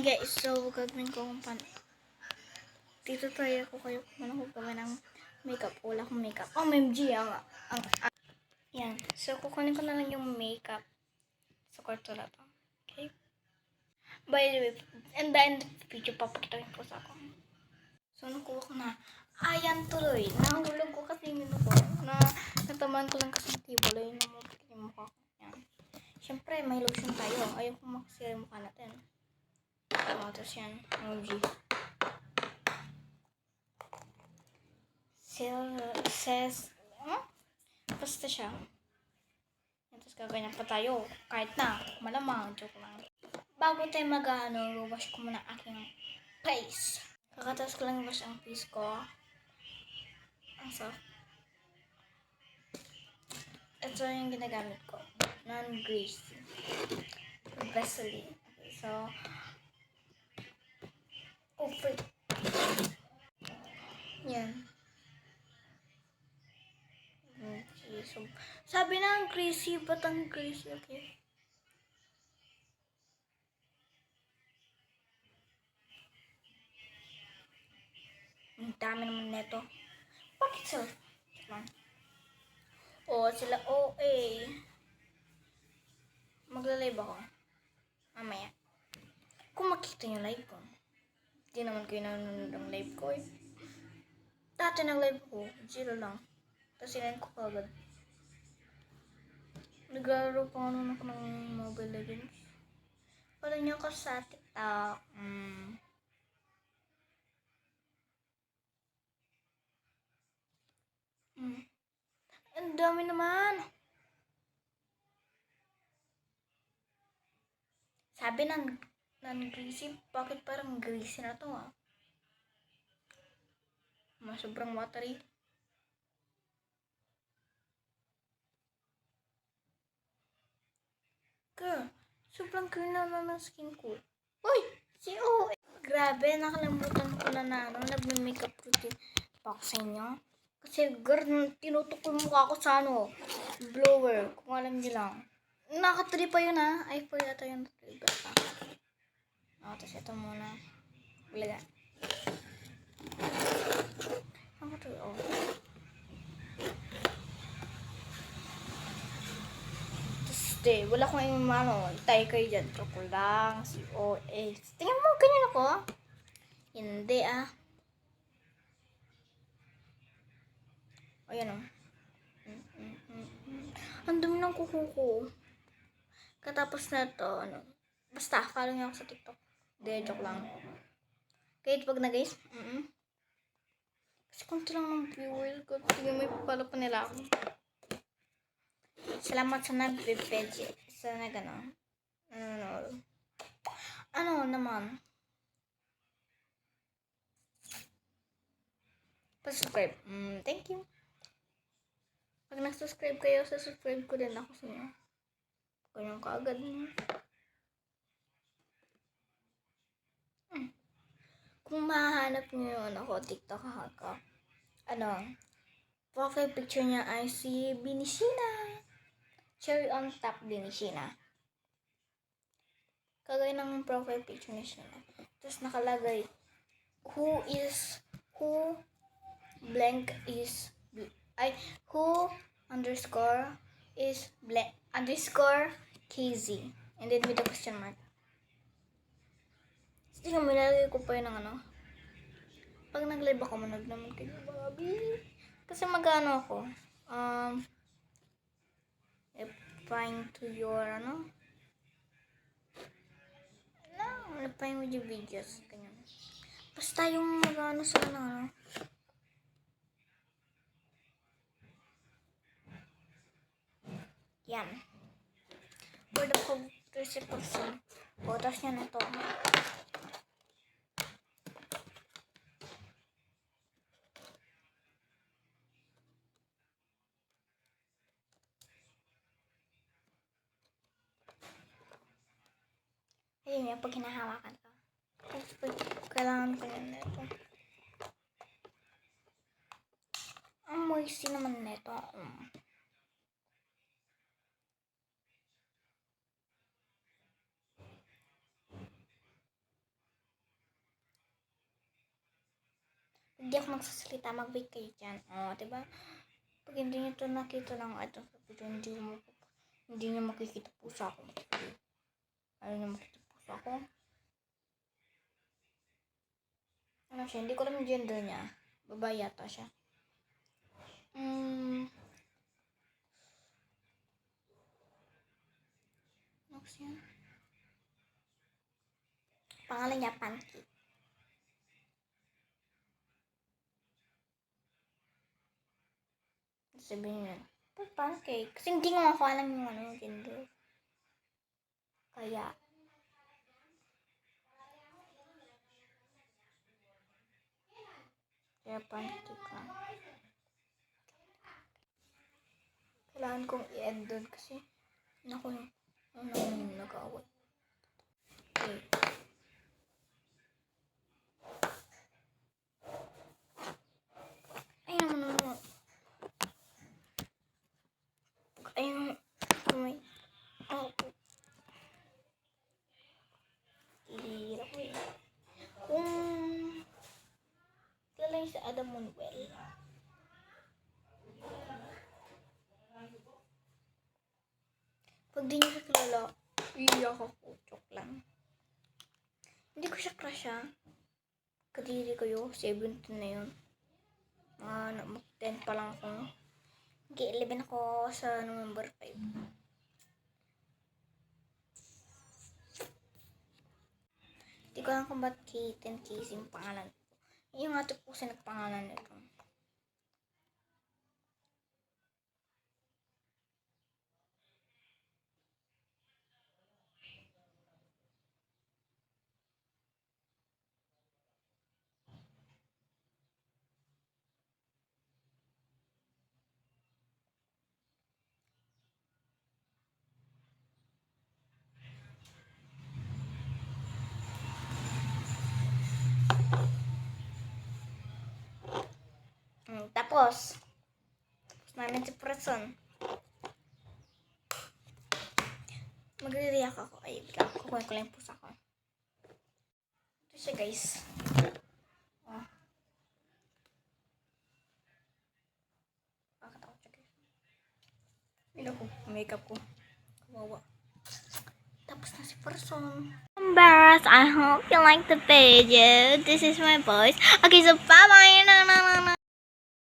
Hi guys, so gagawin ko kung paano. Dito try ako kayo kung paano ko gawin ng makeup. Wala akong makeup. OMG, yan. So, kukunin ko na lang yung makeup sa kwarto na to. Okay? By the way, and then video papakita ko sa ako. So, nakuha ko na. Ayan tuloy. Nahulog ko kasi yung ko. Natamaan ko lang kasi yung table. Ayun na yung mukha ko. Yan. Siyempre, may lotion tayo. Ayaw ko makasira yung mukha natin. Tapos yan. OMG. Says, basta siya. Tapos gagawin pa tayo. Kahit na, malamang, joke lang. Bago tayo wash ko muna aking face. Kakatapos ko lang wash ang face ko. Ang soft. Ito yung ginagamit ko. Non-greasy. Vaseline. Okay, so, freak. Yan. Okay, so, sabi na ang greasy, ba't ang greasy? Okay. Ang dami naman neto. Bakit sila? Sila OA. Magla-live ako. Mamaya. Kung makita yung live ko. Hindi naman kayo nanonood ng live ko eh. Dati nag-live ko, 0 lang. Tapos sinayin ko kagad. Naglalaro pa ako ng Mobile Legends. Follow niyo ako sa TikTok. Ang dami naman. Sabi ng greasy, bakit parang greasy na to sobrang watery. Sobrang clean na ng skin ko. Uy! Grabe, nakalimutan ko na nagme-makeup routine pa ako sa inyo. Kasi tinutukol mukha ko sa blower, kung alam niyo lang. Naka-3 pa yun Ay, po yata yung 3 ba? Tapos ito muna. Bilaga. Ako to, wala akong tayo kayo dyan. Joke lang. Si OA. Tingnan mo, ganyan ako. Hindi Ayan Ang dumi ng kuko ko. Katapos na to, basta, follow niyo ako sa TikTok. Hindi, joke lang. Kahit wag na guys. Kasi konti lang ng viewers ko. Tingnan mo, follow pa nila ako. Salamat sa nag-page. Sa naman. Pa-subscribe. Thank you. Pag nag-subscribe kayo, subscribe ko din ako sa inyo. Ganyan kaagad niyo. Kung mahanap niyo ako, TikTok ako. Profile picture niya ay si Binishina. Cherry on top Binishina. Kagaya ng profile picture niya siya. Tapos nakalagay, who underscore is blank underscore KZ. And then with the question mark. Tingnan mo, nilalagay ko pa yun ng Pag nag-live ako, manood naman kayo, baby. Kasi ako. Replying to your, replying with your videos. Ganyan. Basta yung sila Yan. For the person, photos niya na to. Ayun yung pag hinahawakan ko. Kailangan ko yan nito. Ang moisty naman nito. hindi ako magsasalita, mag-wait kayo dyan. Diba? Pag hindi nyo ito nakita ng itong video, hindi nyo makikita pusa ako. Ayaw nyo makikita pusa ako. Ano siya? Hindi ko alam yung gender niya. Babae yata siya. Ano kasi yan? Pangalan niya, Pancake. Sabihin nyo, Pancake. Kasi hindi nga ako alam yung gender. Kaya Pancake lang. Kailangan kong i-end doon kasi naku, yung nag-away. Okay. Ayun naman. Ayun. May. Hirap ko eh. Kung kilala si Adam Manuel. Pag di niyo siya kilala, iiyak ako. Joke lang. Hindi ko siya crush Kadiri kayo, 17 na yun. 10 pa lang ako. G11 ako sa November 5. Hindi ko lang kung ba't Kate and Casey yung pangalan ko. Yung ate po sa nagpangalan nito. Tapos namin si Person. Magre-react ako. Ay, bigla ko. Kukunin ko lang yung pusa ko. Ito siya, guys. Bakit ako siya, guys? Hindi ko. Makeup ko. Kawawa. Tapos na si Person. Embarrassed. I hope you like the video. This is my voice. Okay, so bye-bye.